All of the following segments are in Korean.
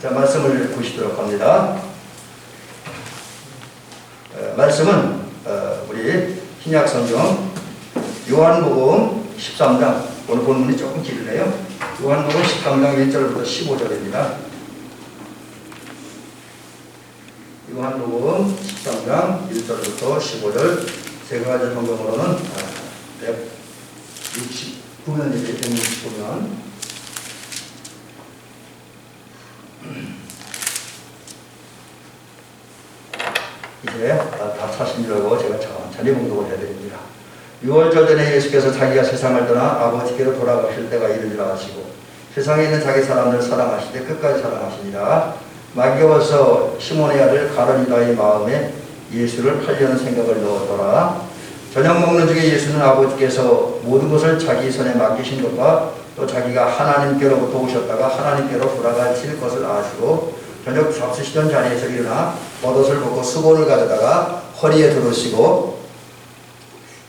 자, 말씀을 보시도록 합니다. 말씀은 우리 신약 성경 요한복음 13장, 오늘 본문이 조금 길네요. 요한복음 13장 1절부터 15절입니다. 요한복음 13장 1절부터 15절, 제가 가진 성경으로는 169면이죠. 169면. 이제 다 차신 줄 알고 제가 천천히 봉독을 해드립니다. 6월절 전에 예수께서 자기가 세상을 떠나 아버지께로 돌아가실 때가 이르리라 하시고 세상에 있는 자기 사람들 사랑하시되 끝까지 사랑하시니라. 마귀가 시몬의 아들 가룟 유다의 마음에 예수를 팔려는 생각을 넣었더라. 저녁 먹는 중에 예수는 아버지께서 모든 것을 자기 손에 맡기신 것과 또 자기가 하나님께로부터 오셨다가 하나님께로 돌아가실 것을 아시고 저녁 잡수시던 자리에서 일어나 겉옷을 벗고 수건을 가져다가 허리에 두르시고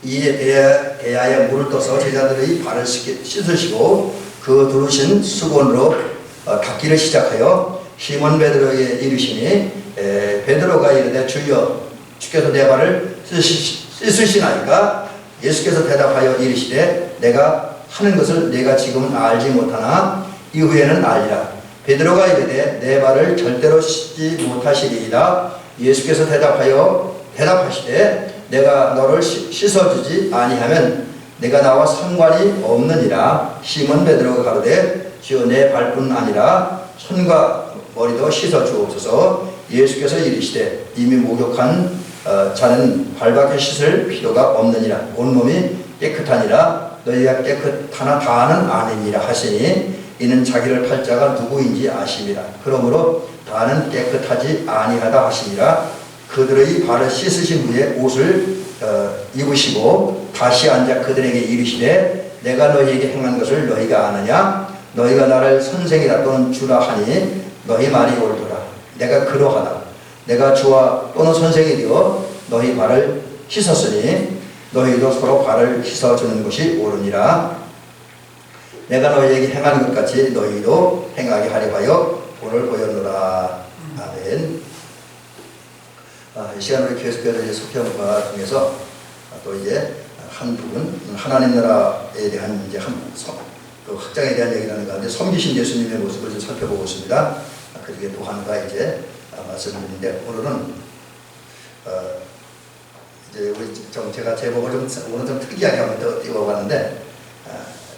이에 대야에 물을 떠서 제자들의 발을 씻으시고 그 두르신 수건으로 닦기를 시작하여 시몬 베드로에게 이르시니 베드로가 이르되 주여 주께서 내 발을 씻으시나이까? 예수께서 대답하여 이르시되 내가 하는 것을 내가 지금은 알지 못하나 이후에는 알리라. 베드로가 이르되 내 발을 절대로 씻지 못하시리이다. 예수께서 대답하시되 내가 너를 씻어주지 아니하면 내가 나와 상관이 없느니라. 시몬 베드로가 가로되 주여 내 발뿐 아니라 손과 머리도 씻어주옵소서. 예수께서 이르시되 이미 목욕한 자는 발밖에 씻을 필요가 없느니라. 온몸이 깨끗하니라. 너희가 깨끗하나 다는 아니니라 하시니 이는 자기를 팔 자가 누구인지 아심이라. 그러므로 다는 깨끗하지 아니하다 하시니라. 그들의 발을 씻으신 후에 옷을 입으시고 다시 앉아 그들에게 이르시되 내가 너희에게 행한 것을 너희가 아느냐? 너희가 나를 선생이라 또는 주라 하니 너희 말이 옳도라. 내가 그러하다. 내가 주와 또는 선생이 되어 너희 발을 씻었으니 너희도 서로 발을 씻어주는 것이 옳으니라. 내가 너희에게 행하는 것 같이 너희도 행하게 하려 하여 본을 보였노라. 아멘. 이 시간으로 계속해서 이제 속편과 중에서 또 이제 한 부분 하나님 나라에 대한 이제 그 확장에 대한 얘기를 하는 가운데 섬기신 예수님의 모습을 좀 살펴보고 있습니다. 그중에 또 하나가 이제 말씀드리는데 오늘은 이제 우리 제가 제목을 오늘 좀 특이하게 한번 더 띄워봤는데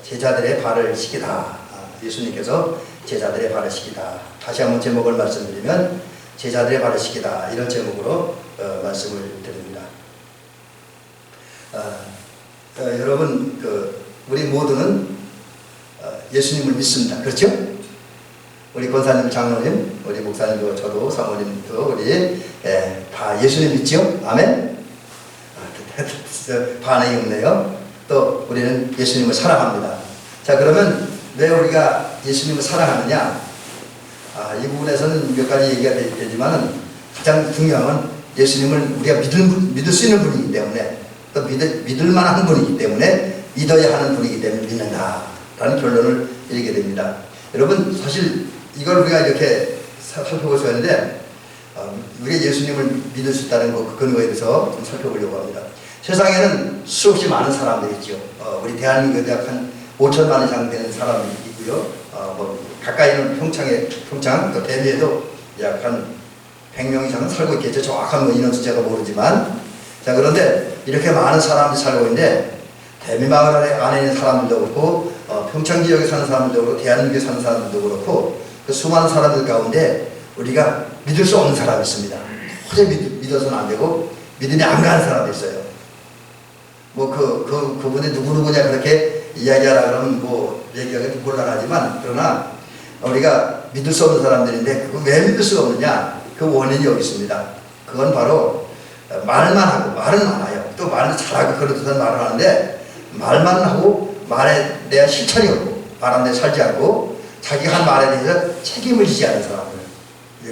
제자들의 발을 씻기다. 예수님께서 제자들의 발을 씻기다. 다시 한번 제목을 말씀드리면 제자들의 발을 씻기다. 이런 제목으로 말씀을 드립니다. 여러분 우리 모두는 예수님을 믿습니다. 그렇죠? 우리 권사님, 장로님, 우리 목사님도 저도 사모님도 우리 다 예수님 믿죠? 아멘? 반응이 없네요. 또 우리는 예수님을 사랑합니다. 자, 그러면 왜 우리가 예수님을 사랑하느냐? 이 부분에서는 몇 가지 얘기가 되지만은 가장 중요한 건 예수님을 우리가 믿을 수 있는 분이기 때문에 또 믿을 만한 분이기 때문에 믿어야 하는 분이기 때문에 믿는다라는 결론을 이르게 됩니다. 여러분 사실 이걸 우리가 이렇게 살펴볼 수 있는데 우리가 예수님을 믿을 수 있다는 그 근거에 대해서 좀 살펴보려고 합니다. 세상에는 수없이 많은 사람들이 있죠. 우리 대한민국에 약 한 5천만 이상 되는 사람이 있고요. 가까이는 평창, 또 대미에도 약 한 100명 이상은 살고 있겠죠. 정확한 인원 숫자가 모르지만. 자, 그런데 이렇게 많은 사람들이 살고 있는데 대미마을 안에 있는 사람들도 그렇고 평창 지역에 사는 사람들도 그렇고 대한민국에 사는 사람들도 그렇고 그 수많은 사람들 가운데 우리가 믿을 수 없는 사람이 있습니다. 도저히 믿어서는 안 되고 믿음이 안 가는 사람도 있어요. 그분이 누구누구냐 그렇게 이야기하라 그러면 얘기하기도 곤란하지만 그러나 우리가 믿을 수 없는 사람들인데 그거 왜 믿을 수가 없느냐? 그 원인이 여기 있습니다. 그건 바로 말만 하고 말은 많아요. 또 말도 잘하고 그렇듯한 말을 하는데 말만 하고 말에 대한 실천이 없고 말하는 데 살지 않고 자기가 한 말에 대해서 책임을 지지 않는 사람들.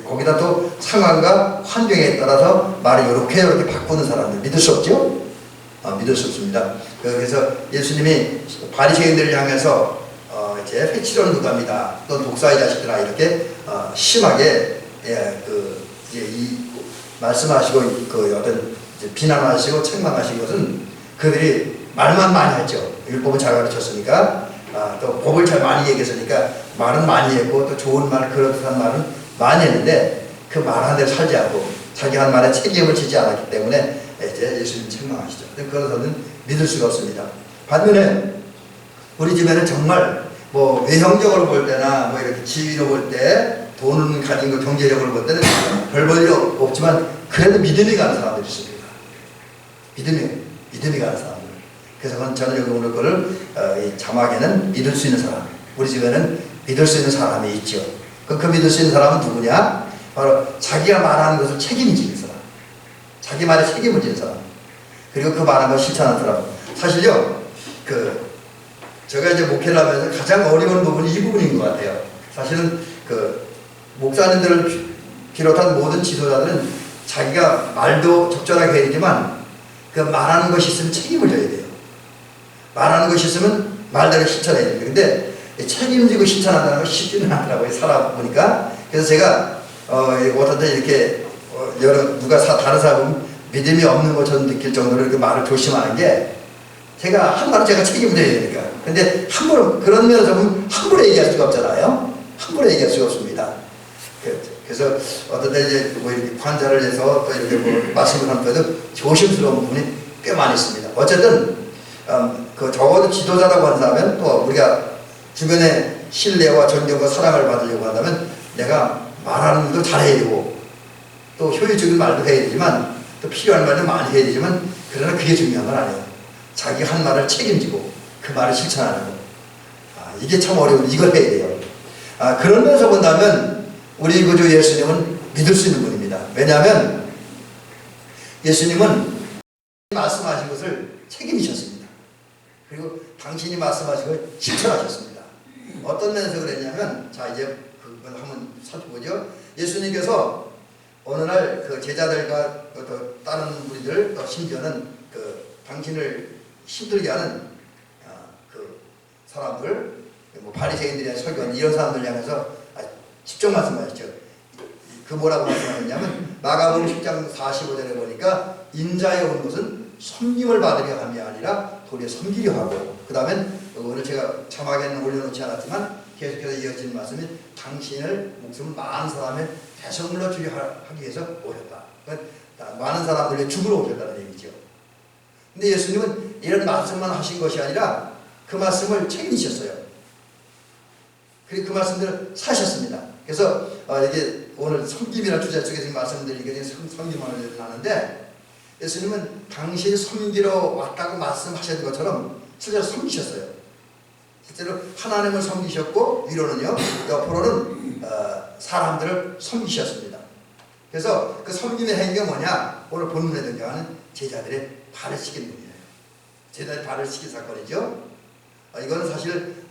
거기다 또 상황과 환경에 따라서 말을 이렇게 바꾸는 사람들 믿을 수 없죠? 믿을 수 없습니다. 그래서 예수님이 바리새인들을 향해서 제 회치론 누가입니다. 또 독사의 자식들아 이렇게 심하게 이제 이 말씀하시고 그 어떤 이제 비난하시고 책망하신 것은 그들이 말만 많이 했죠. 율법은 잘 가르쳤으니까 또 법을 잘 많이 얘기했으니까 말은 많이 했고 또 좋은 말 그렇듯한 말은 많이 했는데 그 말한 대로 살지 않고 자기 한 말에 책임을 지지 않았기 때문에 이제 예수님 책망하시죠. 그것은 믿을 수가 없습니다. 반면에 우리 집에는 정말 뭐 외형적으로 볼 때나 뭐 이렇게 지위로 볼 때 돈을 가진 거 경제력으로 볼 때는 별 볼일 없지만 그래도 믿음이 가는 사람들이 있습니다. 믿음이 가는 사람들. 그래서 저는 여기 오늘 거를 이 자막에는 믿을 수 있는 사람. 우리 집에는 믿을 수 있는 사람이 있죠. 그 믿을 수 있는 사람은 누구냐? 바로 자기가 말하는 것을 책임지는 사람. 자기 말에 책임을 지는 사람. 그리고 그 말한 걸 실천하는 사람. 사실요, 제가 이제 목회를 하면서 가장 어려운 부분이 이 부분인 것 같아요. 사실은 목사님들을 비롯한 모든 지도자들은 자기가 말도 적절하게 해야 되지만 그 말하는 것이 있으면 책임을 져야 돼요. 말하는 것이 있으면 말대로 실천해야 됩니다. 근데 책임지고 실천한다는 건 쉽지는 않더라고요. 살아보니까. 그래서 제가 어떤 때 이렇게 다른 사람은 믿음이 없는 것처럼 느낄 정도로 이렇게 말을 조심하는 게 제가 한 말은 제가 책임을 져야 되니까. 근데 함부로 그런 면에서 보면 함부로 얘기할 수가 없잖아요. 함부로 얘기할 수가 없습니다. 그래서 어떤 때 이제 뭐 이렇게 관자를 해서 또 이렇게 뭐 말씀을 하는 때도 조심스러운 부분이 꽤 많이 있습니다. 어쨌든 적어도 지도자라고 한다면 또 우리가 주변에 신뢰와 존경과 사랑을 받으려고 한다면 내가 말하는 것도 잘해야 되고 또 효율적인 말도 해야 되지만 또 필요한 말도 많이 해야 되지만 그러나 그게 중요한 건 아니에요. 자기 한 말을 책임지고 그 말을 실천하는 것. 이게 참 어려운 이걸 해야 돼요. 그런 면에서 본다면 우리 구주 예수님은 믿을 수 있는 분입니다. 왜냐하면 예수님은 말씀하신 것을 책임지셨습니다. 그리고 당신이 말씀하신 걸 실천하셨습니다. 어떤 면에서 그랬냐면 자 이제 그걸 한번 살펴보죠. 예수님께서 어느 날 그 제자들과 또 다른 무리들 또 심지어는 당신을 힘들게 하는 그 사람들 뭐 바리새인들이나 서기관 이런 사람들 향해서 직접 말씀하셨죠. 그 뭐라고 말씀하셨냐면 마가복음 10장 45절에 보니까 인자에 온 것은 섬김을 받으려 함이 아니라 도리어 섬기려 하고 그 다음에 오늘 제가 자막에는 올려놓지 않았지만 계속해서 이어지는 말씀이 당신을 목숨을 많은 사람의 대성물로 주려 하기 위해서 오셨다. 그러니까 많은 사람들이 죽으러 오셨다는 얘기죠. 근데 예수님은 이런 말씀만 하신 것이 아니라 그 말씀을 책임지셨어요. 그리고 그 말씀들을 사셨습니다. 그래서 이게 오늘 섬김이라는 주제 속에서 말씀드리게 된 섬김을 하는데 예수님은 당신이 섬기러 왔다고 말씀하신 것처럼 실제로 섬기셨어요. 실제로 하나님을 섬기셨고 위로는요 옆으로는 사람들을 섬기셨습니다. 그래서 그 섬김의 행위가 뭐냐? 오늘 본문에 등장하는 제자들의 발을 씻긴 분이에요. 제자들의 발을 씻긴 사건이죠. 이거는 사실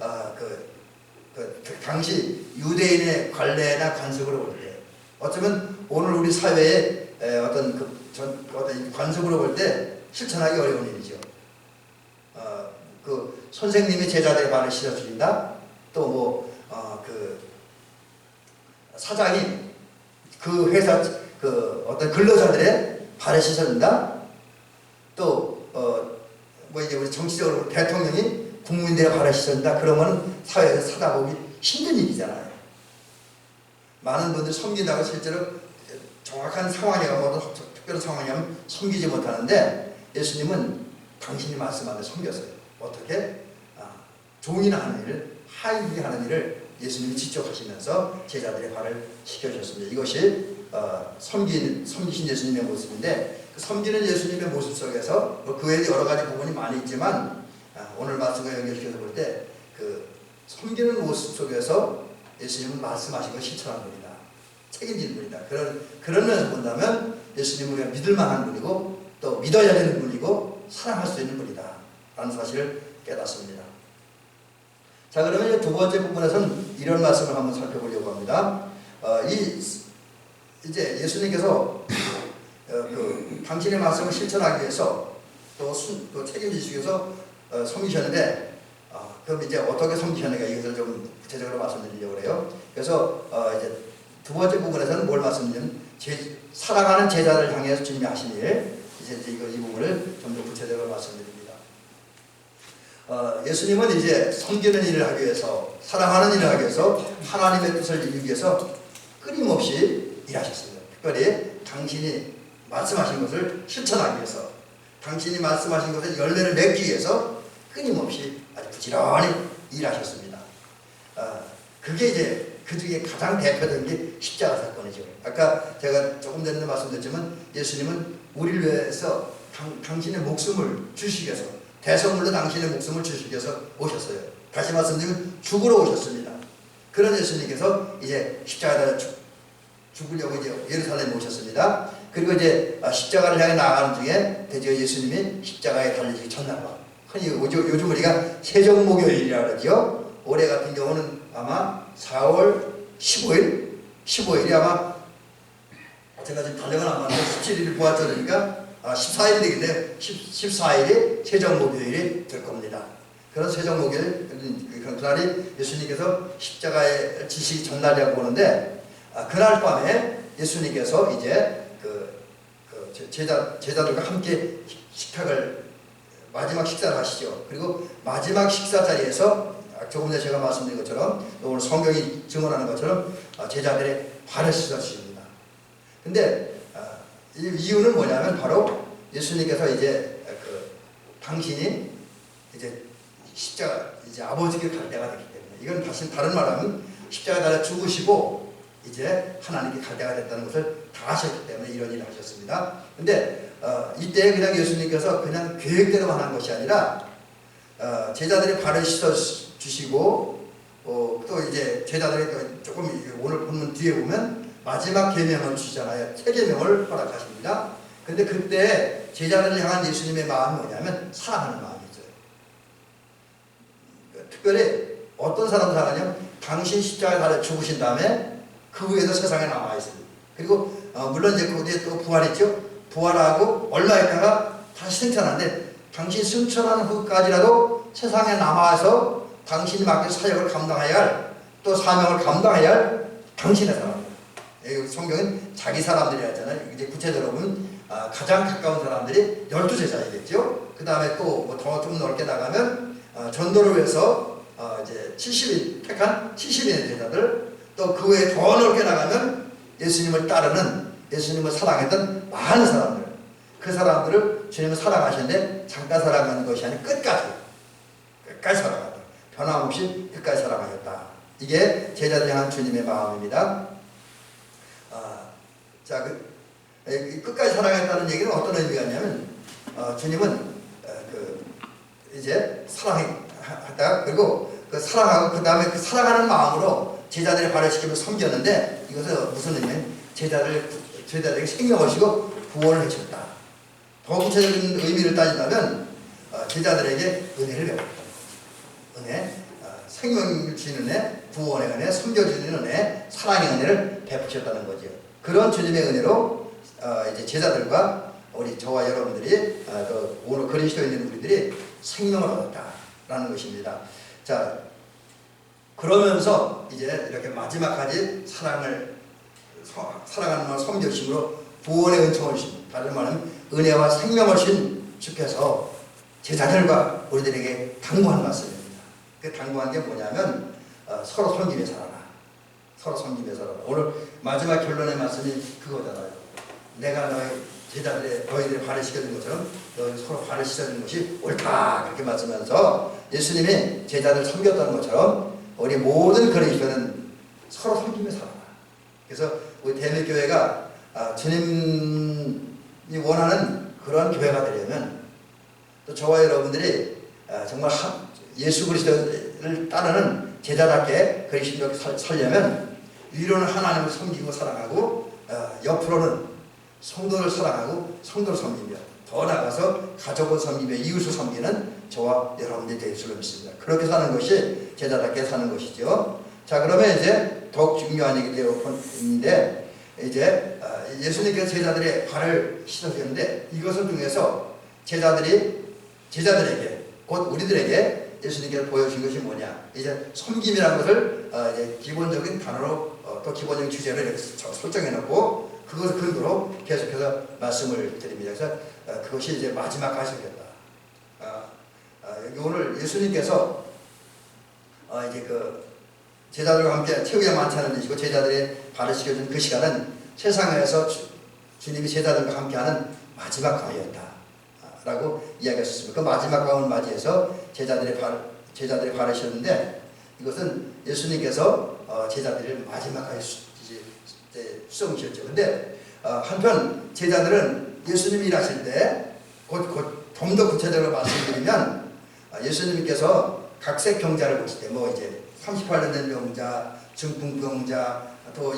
당시 유대인의 관례나 관습으로 볼 때 어쩌면 오늘 우리 사회의 어떤 관습으로 볼 때 실천하기 어려운 일이죠. 선생님이 제자들의 발을 씻어주신다. 또 사장이 그 회사 어떤 근로자들의 발을 씻어준다. 또 이제 우리 정치적으로 대통령이 국민들의 발을 씻어준다. 그러면 사회에서 살아보기 힘든 일이잖아요. 많은 분들이 섬긴다고 실제로 정확한 상황이가 뭐 특별한 상황이면 섬기지 못하는데 예수님은 당신이 말씀한 데 섬겼어요. 어떻게? 종이나 하는 일을 하인이 하는 일을 예수님이 직접 하시면서 제자들의 발을 씻겨주셨습니다. 이것이 섬기신 예수님의 모습인데 그 섬기는 예수님의 모습 속에서 그 외에 여러 가지 부분이 많이 있지만 오늘 말씀과 연결시켜서 볼 때 그 섬기는 모습 속에서 예수님은 말씀하신 걸 실천한 분이다. 책임지는 분이다. 그런 면에서 본다면 예수님은 우리가 믿을 만한 분이고 또 믿어야 되는 분이고 사랑할 수 있는 분이다. 라는 사실을 깨닫습니다. 자, 그러면 두 번째 부분에서는 이런 말씀을 한번 살펴보려고 합니다. 이제 예수님께서 당신의 말씀을 실천하기 위해서 또 책임지시기 위해서 섬기셨는데 그럼 이제 어떻게 섬기셨는가 이것을 좀 구체적으로 말씀드리려고 그래요. 그래서 이제 두 번째 부분에서는 뭘 말씀드리냐면 사랑하는 제자를 향해서 주님이 하신 일, 이제 이 부분을 좀 더 구체적으로 말씀드립니다. 예수님은 이제 섬기는 일을 하기 위해서, 사랑하는 일을 하기 위해서, 하나님의 뜻을 이루기 위해서 끊임없이 일하셨습니다. 특별히 당신이 말씀하신 것을 실천하기 위해서, 당신이 말씀하신 것에 열매를 맺기 위해서 끊임없이 아주 부지런히 일하셨습니다. 그게 이제 그 중에 가장 대표적인 게 십자가 사건이죠. 아까 제가 조금 전에 말씀드렸지만 예수님은 우리를 위해서 당신의 목숨을 주시기 위해서, 대성물로 당신의 목숨을 주시기 위해서 오셨어요. 다시 말씀드리면 죽으러 오셨습니다. 그런 예수님께서 이제 십자가에 죽으려고 이제 예루살렘에 오셨습니다. 그리고 이제 십자가를 향해 나아가는 중에 드디어 예수님이 십자가에 달리기 전날과, 흔히 요즘 우리가 세정목요일이라고 그러죠. 올해 같은 경우는 아마 4월 15일이 아마 제가 지금 달력은 안 봤는데 17일을 보았더니까 14일이 되겠네요. 14일이 세정목요일이 될 겁니다. 그런 세정목요일, 그날이 예수님께서 십자가에 지시기 전날이라고 보는데, 그날 밤에 예수님께서 이제 제자들과 함께 마지막 식사를 하시죠. 그리고 마지막 식사 자리에서 조금 전에 제가 말씀드린 것처럼, 오늘 성경이 증언하는 것처럼 제자들의 발을 씻어주십니다. 근데 이유는 뭐냐면 바로 예수님께서 이제 당신이 이제 십자가 이제 아버지께 갈 때가 됐기 때문에, 이건 다른 말하면 십자가 달아 죽으시고 이제 하나님께 갈 때가 됐다는 것을 다 하셨기 때문에 이런 일을 하셨습니다. 근데 이때 그냥 예수님께서 그냥 계획대로만 한 것이 아니라 제자들의 발을 씻어 주시고 또 이제 제자들이 조금 오늘 본문 뒤에 보면 마지막 계명을 주시잖아요. 세 계명을 허락하십니다. 근데 그때 제자들을 향한 예수님의 마음이 뭐냐면 사랑하는 마음이죠. 특별히 어떤 사람을 사랑하냐면 당신 십자가에 달려 죽으신 다음에 그 후에도 세상에 남아있습니다. 그리고 물론 이제 그 뒤에 또 부활했죠. 부활하고 얼마 있다가 다시 승천하는데, 당신 승천하는 후까지라도 세상에 남아서 당신이 맡긴 사역을 감당해야 할, 또 사명을 감당해야 할 당신의 사람입니다. 성경은 자기 사람들이라 했잖아요. 이제 구체적으로 보면 가장 가까운 사람들이 12제자이겠죠. 그 다음에 또 더 좀 넓게 나가면 전도를 위해서 이제 70인 택한 70인의 제자들, 또 그 외에 더 넓게 나가면 예수님을 따르는, 예수님을 사랑했던 많은 사람들, 그 사람들을 주님을 사랑하셨는데 잠깐 사랑하는 것이 아니라 끝까지 사랑하다. 변함없이 끝까지 사랑하셨다. 이게 제자들 향한 주님의 마음입니다. 끝까지 사랑했다는 얘기는 어떤 의미가 있냐면, 주님은 이제 사랑했다. 그리고 그 사랑하고 그 다음에 그 사랑하는 마음으로 제자들의 발을 씻기며 섬겼는데, 이것은 무슨 의미냐면 제자들에게 생명을 주시고 구원을 해주셨다. 더 구체적인 의미를 따진다면 제자들에게 은혜를 베풀었다. 은혜, 생명을 주는 은혜, 구원의 은혜, 섬겨주는 은혜, 사랑의 은혜를 베푸셨다는 거죠. 그런 주님의 은혜로 이제 제자들과 저와 여러분들이 오늘 그리스도에 있는 우리들이 생명을 얻었다라는 것입니다. 자, 그러면서 이제 이렇게 마지막까지 사랑하는 마음 섬겨주심으로 구원의 은총을 주신, 다른 말은 은혜와 생명을 주신 주께서 제자들과 우리들에게 당부한 말씀입니다. 그 당부한 게 뭐냐면 서로 섬기며 살아라. 서로 섬기며 살아라. 오늘 마지막 결론의 말씀이 그거잖아요. 내가 너희들의 발을 씻겨준 것처럼 너희 서로 발을 씻어주는 것이 옳다. 그렇게 말씀하면서 예수님이 제자들 섬겼다는 것처럼 우리 모든 그리스도는 서로 섬기며 살아라. 그래서 우리 대밀교회가 주님이 원하는 그런 교회가 되려면, 또 저와 여러분들이 정말 예수 그리스도를 따르는 제자답게 그리스도를 살려면, 위로는 하나님을 섬기고 사랑하고 옆으로는 성도를 사랑하고 성도를 섬기며, 더 나아가서 가족을 섬기며 이웃을 섬기는 저와 여러분들이 될 줄로 믿습니다. 그렇게 사는 것이 제자답게 사는 것이죠. 자, 그러면 이제 더욱 중요한 얘기가 있는데, 이제 예수님께서 제자들의 발을 씻어주셨는데, 이것을 통해서 제자들에게, 곧 우리들에게 예수님께서 보여주신 것이 뭐냐? 이제 섬김이라는 것을 이제 기본적인 단어로 또 기본적인 주제로 이렇게 설정해 놓고 그것을 근거로 계속해서 말씀을 드립니다. 그래서 그것이 이제 마지막 가시겠다. 오늘 예수님께서 이제 그 제자들과 함께 최후의 만찬을 드시고 제자들의 발을 씻겨준 그 시간은 세상에서 주님이 제자들과 함께하는 마지막 밤이었다. 라고 이야기했습니다. 그 마지막 밤을 맞이해서 제자들의 발을 씻었는데 이것은 예수님께서 제자들을 마지막까지 수성이셨죠. 근데 한편 제자들은 예수님이 일하실 때 좀 더 구체적으로 말씀드리면 예수님께서 각색 병자를 보실 때 뭐 이제 38년 된 병자, 중풍병자, 또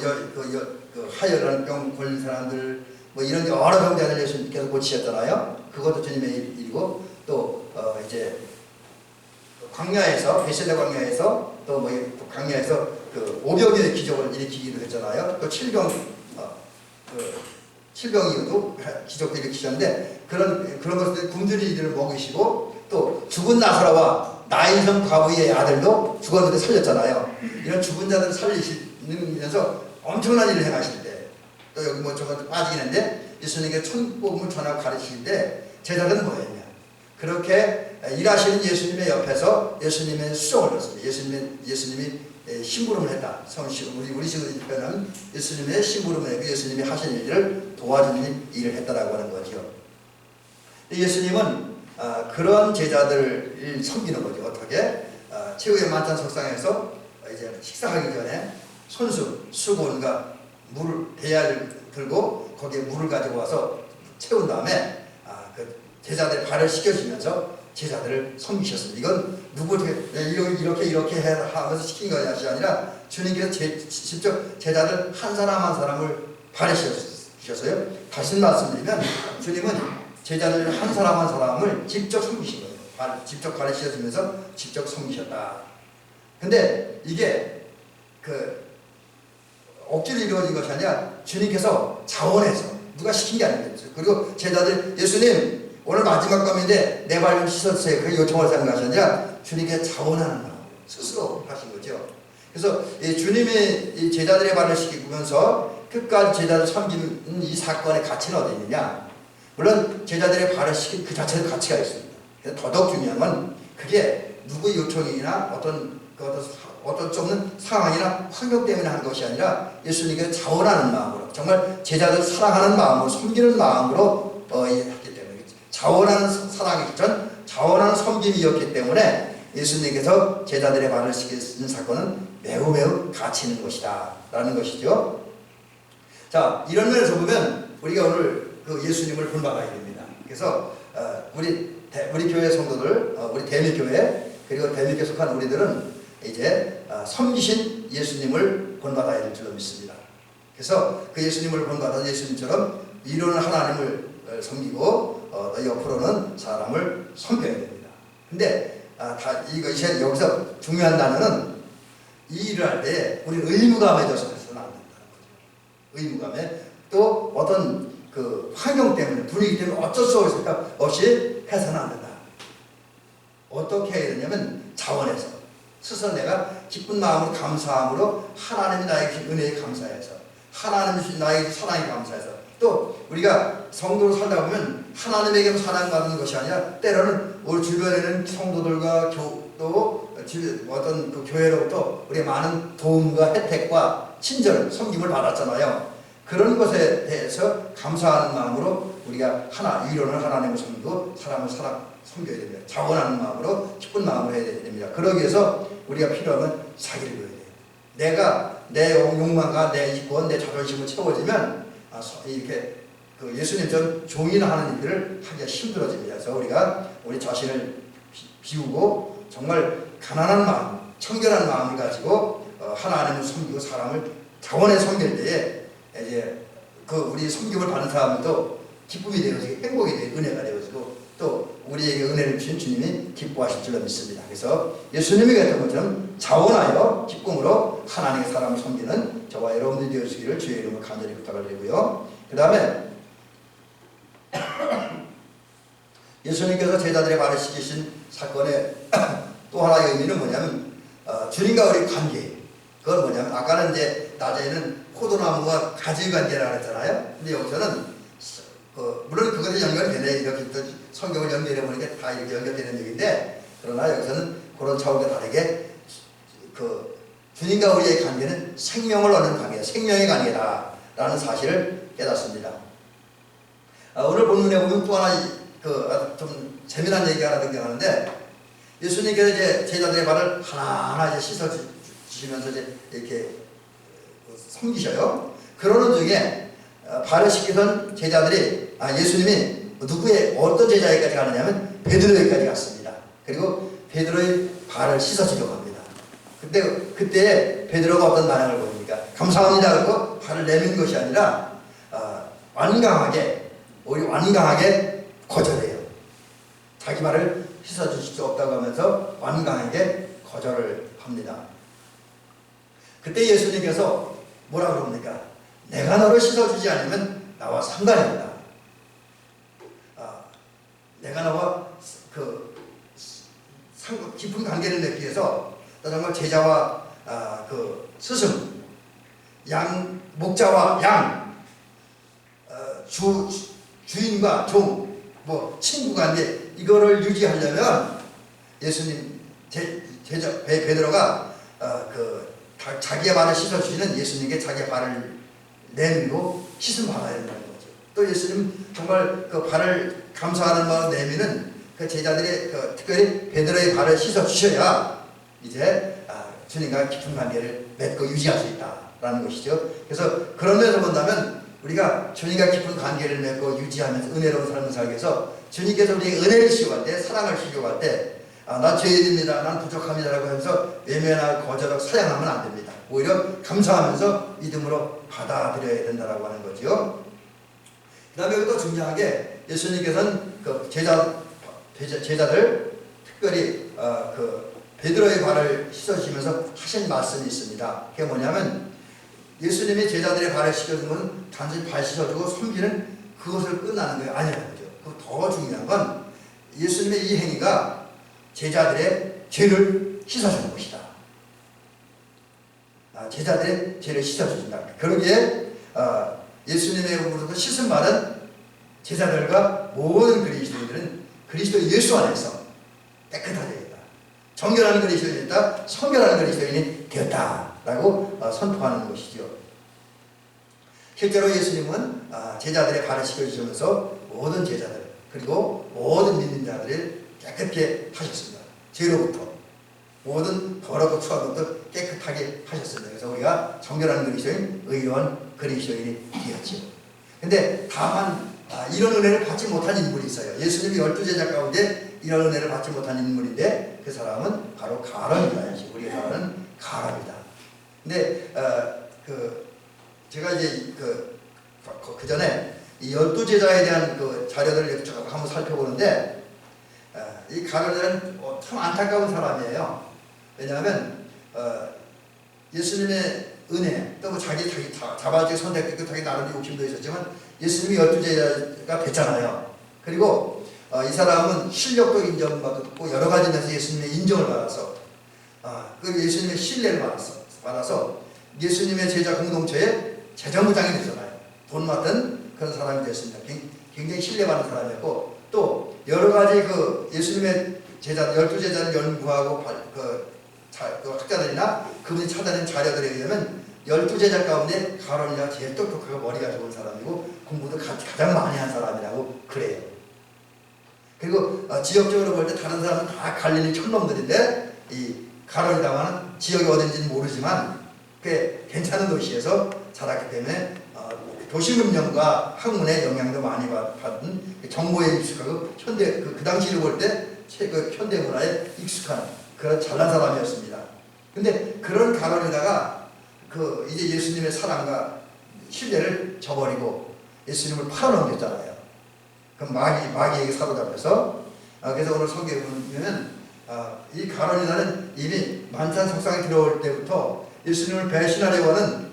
하혈한 병 걸린 사람들 뭐 이런 여러 병자들 예수님께서 고치셨잖아요. 그것도 주님의 일이고 또 이제 광야에서 베세다 광야에서 또 뭐 광야에서 그 500여의 기적을 일으키기도 했잖아요. 또 7병이어도 기적도 일으키셨는데 그런 것들 굶주리들을 먹이시고 또 죽은 나사로와 나인성 과부의 아들도 죽었는데 살렸잖아요. 이런 죽은 자들을 살리시면서 엄청난 일을 행하실 때 또 여기 뭐 저거 빠지긴 했는데 예수님께 천복음을 전하고 가르칠 때 제자들은 뭐였냐? 그렇게 일하시는 예수님의 옆에서 예수님의 수종을 했습니다. 예수님이 심부름을 했다. 우리 식으로 표현하면 예수님의 심부름을 했고 예수님이 하신 일을 도와주는 일을 했다라고 하는 거죠. 예수님은 그런 제자들을 섬기는 거죠. 어떻게? 최후의 만찬 석상에서 이제 식사하기 전에 수건과 대야를 들고 거기에 물을 가지고 와서 채운 다음에 그 제자들의 발을 씻겨주면서 제자들을 섬기셨습니다. 이건 이렇게 하면서 시킨 것이 아니라 주님께서 직접 제자들 한 사람 한 사람을 발에 씻으셨어요. 다시 말씀드리면 주님은 제자들 한 사람 한 사람을 직접 섬기신 거예요. 직접 발에 씻어주면서 직접 섬기셨다. 근데 이게 억지로 이루어진 것이 아니라 주님께서 자원해서 누가 시킨 게 아니겠죠. 그리고 제자들 예수님 오늘 마지막 밤인데 내 발 좀 씻어주세요. 그렇게 요청을 하는 것이 아니라 주님께 자원하는 마음 스스로 하신 거죠. 그래서 주님의 제자들의 발을 씻기면서 끝까지 제자들 섬기는 이 사건의 가치는 어디 있느냐? 물론 제자들의 발을 씻긴 그 자체의 가치가 있습니다. 더더욱 중요한 건 그게 누구의 요청이나 어떤 수 없는 상황이나 환경 때문에 하는 것이 아니라 예수님께 자원하는 마음으로 정말 제자들 사랑하는 마음으로 섬기는 마음으로 했기 때문에 자원하는 사랑이기 전 자원하는 섬김이었기 때문에 예수님께서 제자들의 발을 씻기는 사건은 매우 가치 있는 것이다 라는 것이죠. 자, 이런 면에서 보면 우리가 오늘 그 예수님을 본받아야 됩니다. 그래서 우리 교회 성도들, 우리 대미교회 그리고 대미교회 속한 우리들은 이제 섬기신 예수님을 본받아야 될 줄로 믿습니다. 그래서 그 예수님을 본받아 예수님처럼 이루는 하나님을 섬기고 옆으로는 사람을 섬겨야 됩니다. 근데 이것이 여기서 중요한 단어는 이 일을 할 때 우리 의무감에 져서 해서는 안 된다는 거죠. 의무감에 또 어떤 그 환경 때문에 분위기 때문에 어쩔 수 없이 해서는 안 된다. 어떻게 해야 되냐면 자원해서 스스로 내가 기쁜 마음으로 감사함으로 하나님이 나에게 주신 은혜에 감사해서 하나님이 주신 나에게 사랑에 감사해서 또 우리가 성도로 살다 보면 하나님에게만 사랑받는 것이 아니라 때로는 우리 주변에는 성도들과 또 어떤 그 교회로부터 우리가 많은 도움과 혜택과 친절, 섬김을 받았잖아요. 그런 것에 대해서 감사하는 마음으로 우리가 이론을 하나님을 섬기고 사람을 섬겨야 됩니다. 자원하는 마음으로 기쁜 마음으로 해야 됩니다. 그러기 위해서 우리가 필요하면 자기를 보여야 돼요. 내가 내 욕망과 내 이권, 내 자존심을 채워지면 이렇게 그 예수님처럼 종이나 하는 일들을 하기가 힘들어집니다. 그래서 우리가 우리 자신을 비우고 정말 가난한 마음, 청결한 마음을 가지고 하나님을 섬기고 사람을 자원해 섬길 때에 이제 그 우리 섬김을 받는 사람들도 기쁨이 되어지고 행복이 되고 은혜가 되어지고 또 우리에게 은혜를 주신 주님이 기뻐하실 줄로 믿습니다. 그래서 예수님이 그랬던 것처럼 자원하여 기쁨으로 하나님의 사람을 섬기는 저와 여러분들이 되어주시기를 주의 이름으로 간절히 부탁을 드리고요. 그 다음에 예수님께서 제자들의 발을 씻기신 사건에 또 하나의 의미는 뭐냐면 주님과 우리 관계. 그건 뭐냐면 아까는 이제 낮에는 포도나무와 가지 관계라고 했잖아요. 근데 여기서는 물론 그것에 연결되네. 이렇게 또 성경을 연결해 보니까 다 이렇게 연결되는 얘기인데, 그러나 여기서는 그런 차원과 다르게 주님과 우리의 관계는 생명을 얻는 관계다. 생명의 관계다라는 사실을 깨닫습니다. 오늘 본문에 보면 또 하나 좀 재미난 얘기가 하나 등장하는데, 예수님께서 이제 제자들의 발을 하나하나 이제 씻어 주시면서 이제 이렇게 섬기셔요. 그러는 중에 발을 씻기던 제자들이 예수님이 누구의 어떤 제자에게까지 가느냐면 베드로에게까지 갔습니다. 그리고 베드로의 발을 씻어주려고 합니다. 그때 베드로가 어떤 반응을 보입니까? 감사합니다. 그리고 발을 내민 것이 아니라 완강하게 거절해요. 자기 발을 씻어주실 수 없다고 하면서 완강하게 거절을 합니다. 그때 예수님께서 뭐라고 그럽니까? 내가 너를 씻어주지 않으면 나와 상관이 없다. 내가 너와 깊은 관계를 맺기 위해서 정말 제자와 스승, 목자와 양, 주인과 종, 친구 관계, 이거를 유지하려면 예수님, 베드로가 자기의 발을 씻어주시는 예수님께 자기의 발을 내밀고 씻음 받아야 된다는 거죠. 또 예수님 정말 그 발을 감사하는 마음 내미는 그 제자들이 특별히 베드로의 발을 씻어주셔야 이제 주님과 깊은 관계를 맺고 유지할 수 있다라는 것이죠. 그래서 그런 면에서 본다면 우리가 주님과 깊은 관계를 맺고 유지하면서 은혜로운 삶을 살기 위해서 주님께서 우리에게 은혜를 시켜갈 때, 사랑을 시켜갈 때, 나 죄인입니다, 난 부족합니다 라고 하면서 외면하고 거절하고 사양하면 안 됩니다. 오히려 감사하면서 믿음으로 받아들여야 된다라고 하는 거죠. 그 다음에 또 중요한 게 예수님께서는 제자들 특별히 베드로의 발을 씻어주시면서 하신 말씀이 있습니다. 그게 뭐냐면 예수님이 제자들의 발을 씻어준 것은 단순히 발 씻어주고 섬기는 그것을 끝나는 거예요. 아니라는 거죠. 더 중요한 건 예수님의 이 행위가 제자들의 죄를 씻어주는 것이다. 제자들의 죄를 씻어준다. 그러기에 예수님의 씻음 받은 제자들과 모든 그리스도인들은 그리스도 예수 안에서 깨끗하게 되었다. 정결한 그리스도인이 되었다. 성결한 그리스도인이 되었다라고 선포하는 것이죠. 실제로 예수님은 제자들의 발을 씻겨주시면서 모든 제자들 그리고 모든 믿는 자들을 깨끗게 하셨습니다. 죄로부터 모든 더럽고 추한 것도 깨끗하게 하셨습니다. 그래서 우리가 정결한 그리스도인, 의로운 그리스도인이 되었죠. 근데 다만 이런 은혜를 받지 못한 인물이 있어요. 예수님이 12제자 가운데 이런 은혜를 받지 못한 인물인데 그 사람은 바로 가룟이다. 우리가 잘 아는 가룟이다. 근데 제가 이제 그 전에 이 12제자에 대한 그 자료들을 한번 살펴보는데 이 가룟은 참 안타까운 사람이에요. 왜냐하면 예수님의 은혜 또 자기 자발적 선택도 자기 나름의 욕심도 있었지만 예수님이 12제자가 됐잖아요. 그리고 이 사람은 실력도 인정받고 여러 가지 면에서 예수님의 인정을 받아서 그 예수님의 신뢰를 받아서 예수님의 제자 공동체에 재정부장이 되잖아요. 돈 맡은 그런 사람이 됐습니다. 굉장히 신뢰받는 사람이었고 또 여러 가지 예수님의 12제자를 연구하고 학자들이나 그분이 찾아낸 자료들에 의하면 12제자 가운데 가룟이가 제일 똑똑하고 머리가 좋은 사람이고 공부도 가장 많이 한 사람이라고 그래요. 그리고 지역적으로 볼 때 다른 사람은 다 갈릴리 촌놈들인데 이 가룟이라고는 지역이 어딘지는 모르지만 꽤 괜찮은 도시에서 자랐기 때문에 도시 문명과 학문의 영향도 많이 받은 정보에 익숙하고 현대 그 당시를 볼 때 현대 문화에 익숙한 그런 잘난 사람이었습니다. 근데 그런 가룟에다가 이제 예수님의 사랑과 신뢰를 저버리고 예수님을 팔아넘겼잖아요. 그럼 마귀에게 사로잡혀서 그래서 오늘 성경에 보면 이 가룟이라는 이미 만찬석상에 들어올 때부터 예수님을 배신하려고 하는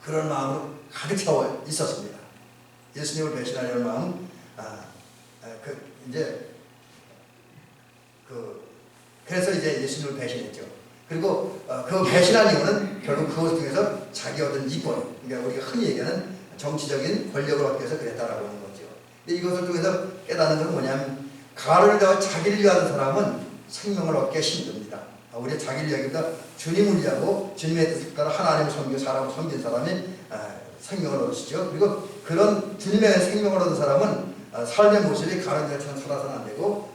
그런 마음으로 가득 차워 있었습니다. 예수님을 배신하려는 마음, 그래서 이제 예수님을 배신했죠. 그리고 그 배신한 이유는 결국 그것 중에서 자기 얻은 이권, 그러니까 우리가 흔히 얘기하는 정치적인 권력을 얻기 위해서 그랬다라고 하는 거죠. 근데 이것을 통해서 깨닫는 건 뭐냐면 가를 위하여 자기를 위하는 사람은 생명을 얻기가 힘듭니다. 우리가 자기를 위하기보다 주님을 위하고 주님의 뜻을 따라 하나님을 섬기고 사람을 섬긴 사람이 생명을 얻으시죠. 그리고 그런 주님의 생명을 얻은 사람은 삶의 모습이 가는 것처럼 살아서는 안 되고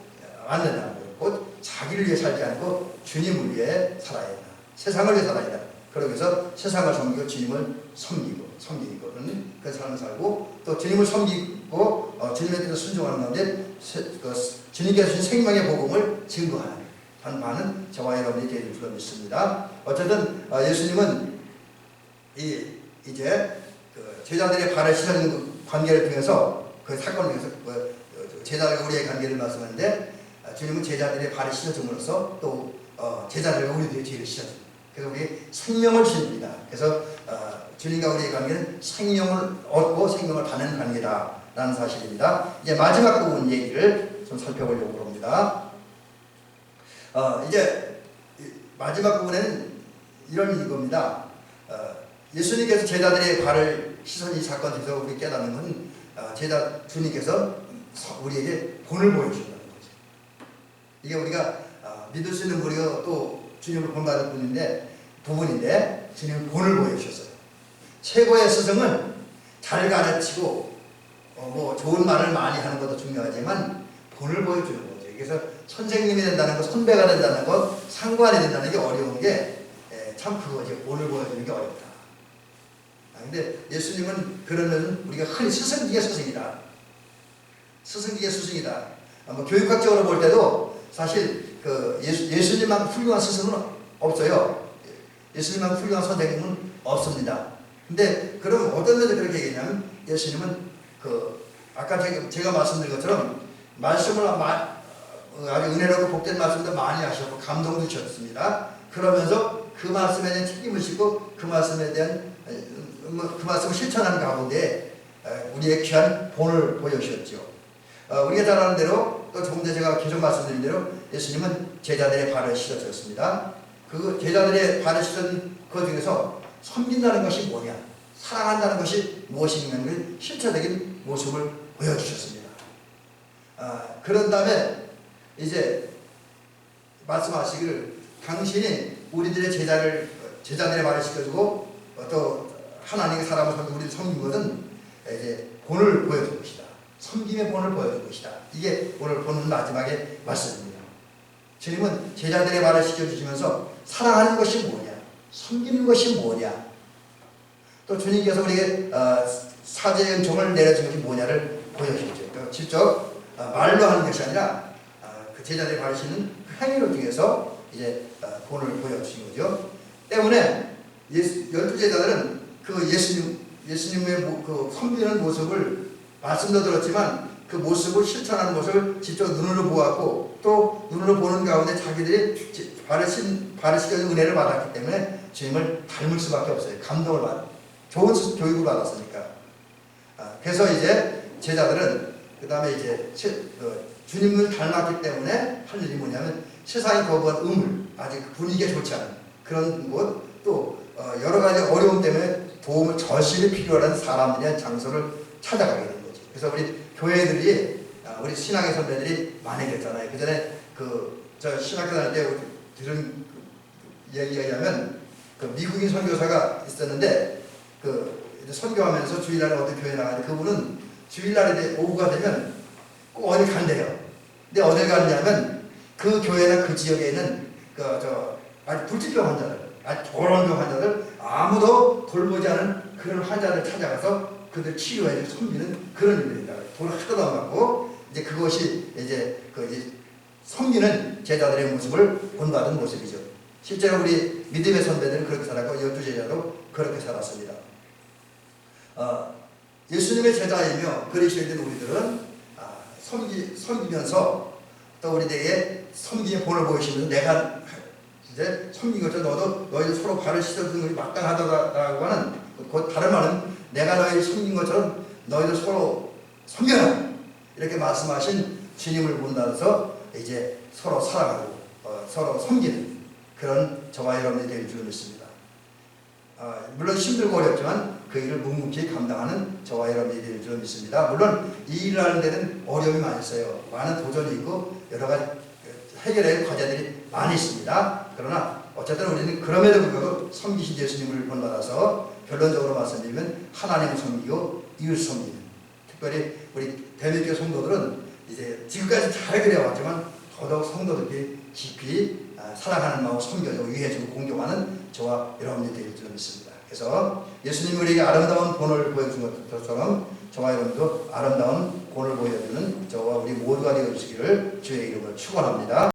안 된다는 거예요. 곧 자기를 위해 살지 않고 주님을 위해 살아야 한다. 세상을 위해 살아야 한다. 그러기 위해서 세상을 섬기고 주님을 섬기고 그 삶을 살고 또 주님을 섬기고 주님의 뜻을 순종하는 가운데 주님께서 주신 생명의 복음을 증거하는 많은 저와 여러분이 되길 줄로 믿습니다. 어쨌든 예수님은 이제 그 제자들의 발을 씻어주는 그 관계를 통해서 그 사건을 통해서 제자들과 우리의 관계를 말씀하는데 주님은 제자들의 발을 씻어줌으로써 또 제자들과 우리들의 죄를 씻어줍니다. 그래서 우리 생명을 주십니다. 그래서 주님과 우리의 관계는 생명을 얻고 생명을 받는 관계다라는 사실입니다. 이제 마지막 부분 얘기를 좀 살펴보려고 합니다. 이제 마지막 부분에는 이런 겁니다. 예수님께서 제자들의 발을 씻은 이 사건 에서 우리 깨닫는 건 주님께서 우리에게 본을 보여주신다는 거죠. 이게 우리가 믿을 수 있는 우리가 또 주님을 본받을 부분인데 주님은 본을 보여주셨어요. 최고의 스승은 잘 가르치고 뭐 좋은 말을 많이 하는 것도 중요하지만 본을 보여주는 거죠. 그래서 선생님이 된다는 것, 선배가 된다는 것, 상관이 된다는 게 어려운 게 참 그거죠. 본을 보여주는 게 어렵다. 근데 예수님은 그러면 우리가 흔히 스승 중에 스승이다. 스승 중에 스승이다. 뭐 교육학적으로 볼 때도 사실 그 예수님만큼 훌륭한 스승은 없어요. 예수님만큼 훌륭한 선생님은 없습니다. 근데 그럼 어떤 면에서 그렇게 얘기하냐면 예수님은 아까 제가 말씀드린 것처럼 말씀을 아주 은혜롭고 복된 말씀도 많이 하셨고 감동도 주셨습니다. 그러면서 그 말씀에 대한 책임을 지고 그 말씀에 대한 그 말씀을 실천하는 가운데 우리의 귀한 본을 보여주셨죠. 우리가 잘 아는 대로 또 조금 전에 제가 계속 말씀드린 대로 예수님은 제자들의 발을 씻어주셨습니다. 그 제자들의 발을 씻은 그 중에서 섬긴다는 것이 뭐냐, 사랑한다는 것이 무엇인가를 실체적인 모습을 보여주셨습니다. 그런 다음에 이제 말씀하시기를 당신이 우리들의 제자들의 발을 씻겨주고 또 하나님의 사람을 섬기고 우리를 섬긴 것은 이제 본을 보여줄 것이다. 섬김의 본을 보여줄 것이다. 이게 오늘 보는 마지막의 말씀입니다. 주님은 제자들의 발을 씻겨주시면서 사랑하는 것이 뭐냐, 섬기는 것이 뭐냐, 또 주님께서 우리에게 사죄의 은총을 내려준 것이 뭐냐를 보여주셨죠. 직접 말로 하는 것이 아니라 그 제자들의 발을 씻는 그 행위를 통해서 이제 본을 보여주신 거죠. 때문에 12제자들은 그 예수님의 그 섬기는 모습을 말씀도 들었지만 그 모습을 실천하는 모습을 직접 눈으로 보았고 또 눈으로 보는 가운데 자기들이 발을 씻겨준 은혜를 받았기 때문에 주님을 닮을 수밖에 없어요. 감동을 받아. 좋은 교육을 받았으니까. 그래서 이제 제자들은 그 다음에 이제 주님을 닮았기 때문에 할 일이 뭐냐면 세상이 거부한 우물, 아직 분위기가 좋지 않은 그런 곳, 또 여러 가지 어려움 때문에 도움을 절실히 필요한 사람들의 장소를 찾아가게 되는 거죠. 그래서 우리 교회들이 우리 신학의 선배들이 많이 그랬잖아요. 그 전에 저 신학교 다닐 때 들은 얘기가 있냐면 그 미국인 선교사가 있었는데 선교하면서 주일날에 어디 교회 나가는데 그분은 주일날에 오후가 되면 꼭 어디 간대요. 근데 어딜 가느냐면 그 교회나 그 지역에 있는 아주 불치병 환자들, 아주 저런병 환자들, 아무도 돌보지 않은 그런 환자를 찾아가서 그들 치료해 섬기는 그런 일입니다. 돈을 하나도 안 받고 이제 그것이 이제 섬기는 제자들의 모습을 본받은 모습이죠. 실제로 우리 믿음의 선배들은 그렇게 살았고 12제자도 그렇게 살았습니다. 예수님의 제자이며 그리스도인된 우리들은 섬기면서 또 우리에게 섬기의 본을 보이시면서 내가 이제 섬긴 것처럼 너희들 서로 발을 씻어주는 것이 마땅하다고 하는 그 다른 말은 내가 너희를 섬긴 것처럼 너희들 서로 섬겨라 이렇게 말씀하신 주님을 본다면서 이제 서로 사랑하고 서로 섬기는 그런 저와 여러분이 될 줄 믿습니다. 물론 힘들고 어렵지만 그 일을 묵묵히 감당하는 저와 여러분이 될 줄 믿습니다. 물론 이 일을 하는 데는 어려움이 많이 있어요. 많은 도전이 있고 여러 가지 해결할 과제들이 많이 있습니다. 그러나 어쨌든 우리는 그럼에도 불구하고 섬기신 예수님을 본받아서 결론적으로 말씀드리면 하나님을 섬기고 이웃 섬기는, 특별히 우리 대밀교 성도들은 이제 지금까지 잘 그려왔지만 더더욱 성도들끼리 깊이 사랑하는 마음으로 섬겨주고 위해주고 공경하는 저와 여러분이 되길 줄 믿습니다. 그래서 예수님이 우리에게 아름다운 본을 보여준 것처럼 저와 여러분도 아름다운 본을 보여주는 저와 우리 모두가 되어주시기를 주의 이름으로 축원합니다.